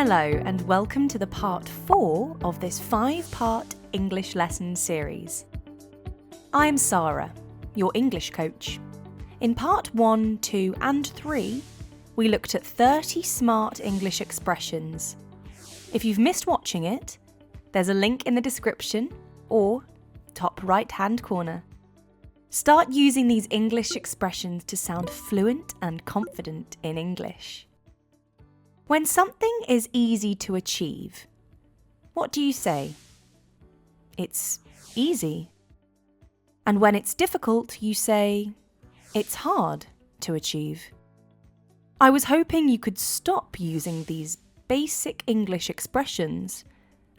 Hello and welcome to the part 4 of this 5-part English lesson series. I'm Sara, your English coach. In part 1, 2 and 3, we looked at 30 smart English expressions. If you've missed watching it, there's a link in the description or top right-hand corner. Start using these English expressions to sound fluent and confident in English. When something is easy to achieve, what do you say? It's easy. And when it's difficult, you say, it's hard to achieve. I was hoping you could stop using these basic English expressions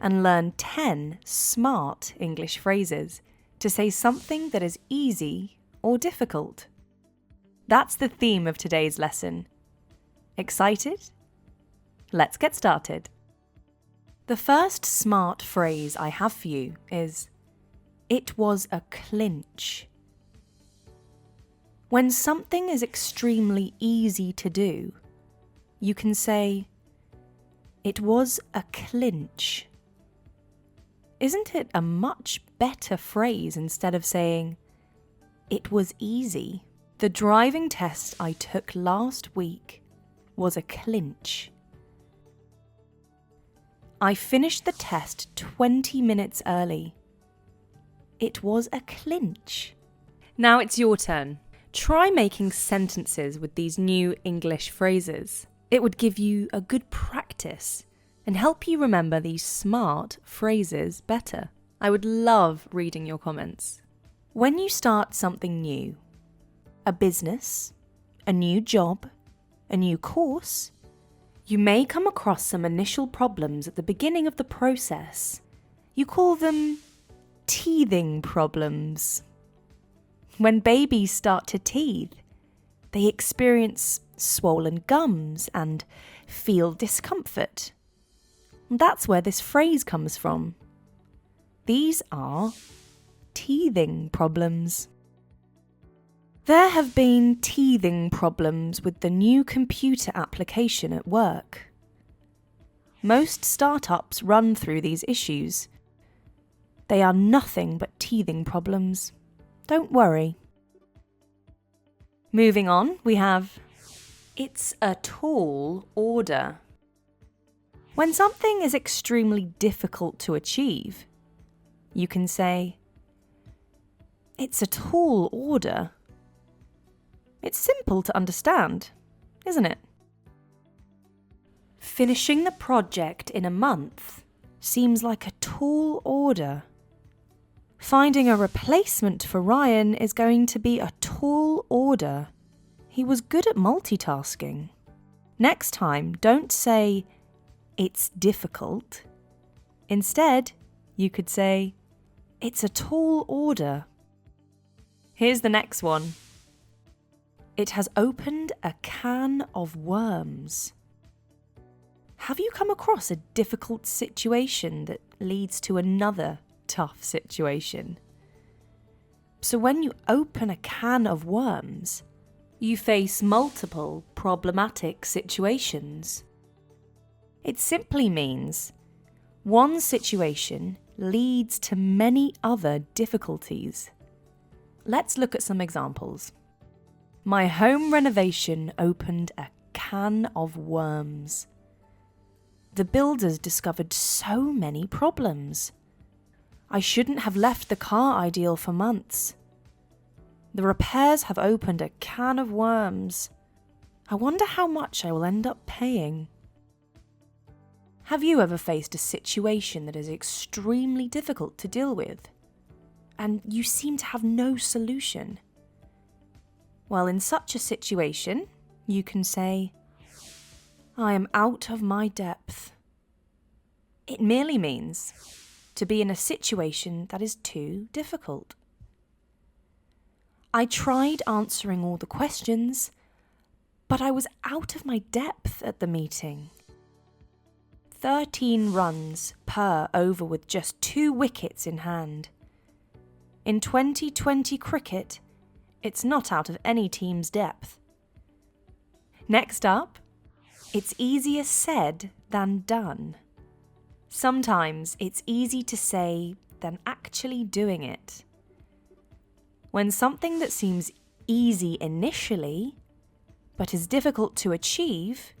and learn 10 smart English phrases to say something that is easy or difficult. That's the theme of today's lesson. Excited? Let's get started. The first smart phrase I have for you is, it was a clinch. When something is extremely easy to do, you can say, it was a clinch. Isn't it a much better phrase instead of saying, it was easy? The driving test I took last week was a clinch. I finished the test 20 minutes early. It was a clinch. Now it's your turn. Try making sentences with these new English phrases. It would give you a good practice and help you remember these smart phrases better. I would love reading your comments. When you start something new, a business, a new job, a new course, you may come across some initial problems at the beginning of the process. You call them teething problems. When babies start to teeth, they experience swollen gums and feel discomfort. That's where this phrase comes from. These are teething problems. There have been teething problems with the new computer application at work. Most startups run through these issues. They are nothing but teething problems. Don't worry. Moving on, we have, it's a tall order. When something is extremely difficult to achieve, you can say, it's a tall order. It's simple to understand, isn't it? Finishing the project in a month seems like a tall order. Finding a replacement for Ryan is going to be a tall order. He was good at multitasking. Next time, don't say, it's difficult. Instead, you could say, it's a tall order. Here's the next one. It has opened a can of worms. Have you come across a difficult situation that leads to another tough situation? So when you open a can of worms, you face multiple problematic situations. It simply means one situation leads to many other difficulties. Let's look at some examples. My home renovation opened a can of worms. The builders discovered so many problems. I shouldn't have left the car ideal for months. The repairs have opened a can of worms. I wonder how much I will end up paying. Have you ever faced a situation that is extremely difficult to deal with, and you seem to have no solution? Well, in such a situation, you can say, I am out of my depth. It merely means to be in a situation that is too difficult. I tried answering all the questions, but I was out of my depth at the meeting. 13 runs per over with just 2 wickets in hand. In 2020 cricket, it's not out of any team's depth. Next up, It's easier said than done. Sometimes it's easy to say than actually doing it. When something that seems easy initially, but is difficult to achieve,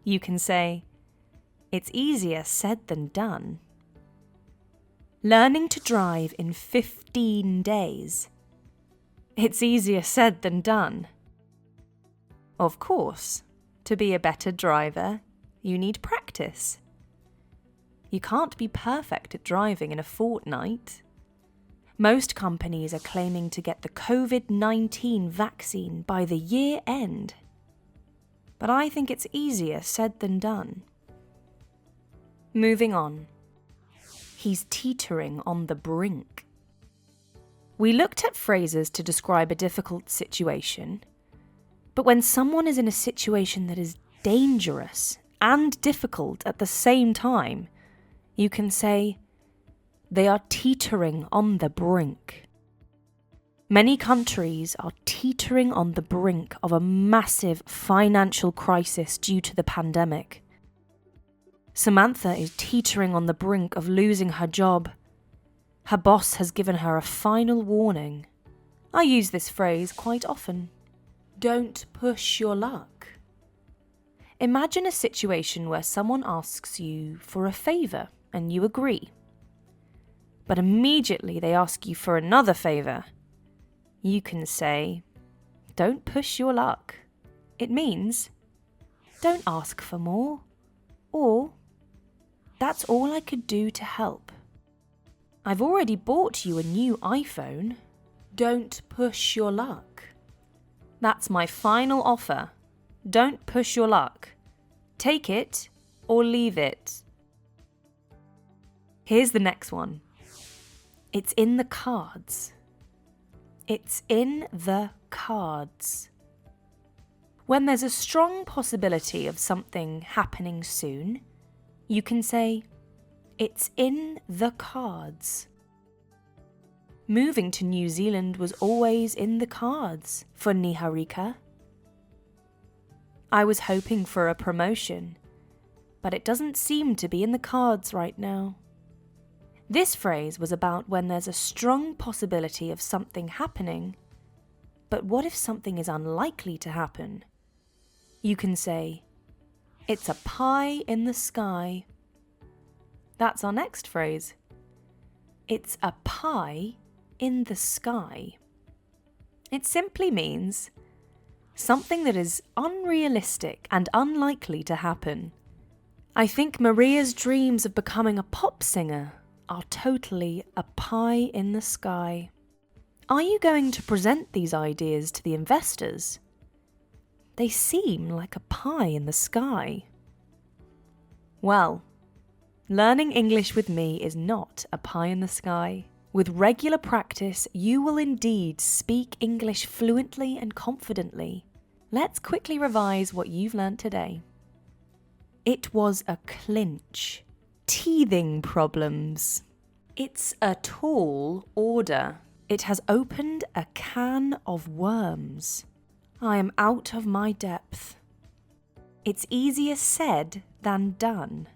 you can say, it's easier said than done. Learning to drive in 15 days. It's easier said than done. Of course, to be a better driver, you need practice. You can't be perfect at driving in a fortnight. Most companies are claiming to get the COVID-19 vaccine by the year end. But I think it's easier said than done. Moving on. He's teetering on the brink. We looked at phrases to describe a difficult situation, but when someone is in a situation that is dangerous and difficult at the same time, you can say, they are teetering on the brink. Many countries are teetering on the brink of a massive financial crisis due to the pandemic. Samantha is teetering on the brink of losing her job. Her boss has given her a final warning. I use this phrase quite often. Don't push your luck. Imagine a situation where someone asks you for a favour and you agree. But immediately they ask you for another favour. You can say, don't push your luck. It means, don't ask for more. Or, that's all I could do to help. I've already bought you a new iPhone. Don't push your luck. That's my final offer. Don't push your luck. Take it or leave it. Here's the next one. It's in the cards. It's in the cards. When there's a strong possibility of something happening soon, you can say, it's in the cards. Moving to New Zealand was always in the cards for Niharika. I was hoping for a promotion, but it doesn't seem to be in the cards right now. This phrase was about when there's a strong possibility of something happening, but what if something is unlikely to happen? You can say, it's a pie in the sky. That's our next phrase. It's a pie in the sky. It simply means something that is unrealistic and unlikely to happen. I think Maria's dreams of becoming a pop singer are totally a pie in the sky. Are you going to present these ideas to the investors? They seem like a pie in the sky. Well, learning English with me is not a pie in the sky. With regular practice, you will indeed speak English fluently and confidently. Let's quickly revise what you've learnt today. It was a clinch. Teething problems. It's a tall order. It has opened a can of worms. I am out of my depth. It's easier said than done.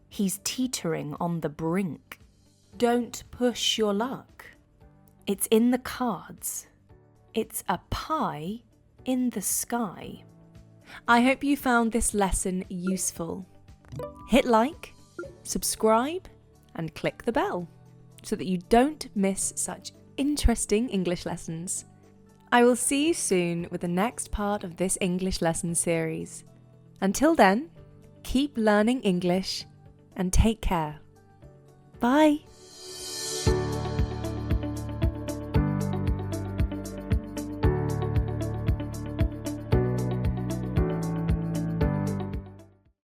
He's teetering on the brink. Don't push your luck. It's in the cards. It's a pie in the sky. I hope you found this lesson useful. Hit like, subscribe, and click the bell so that you don't miss such interesting English lessons. I will see you soon with the next part of this English lesson series. Until then, keep learning English and take care. Bye!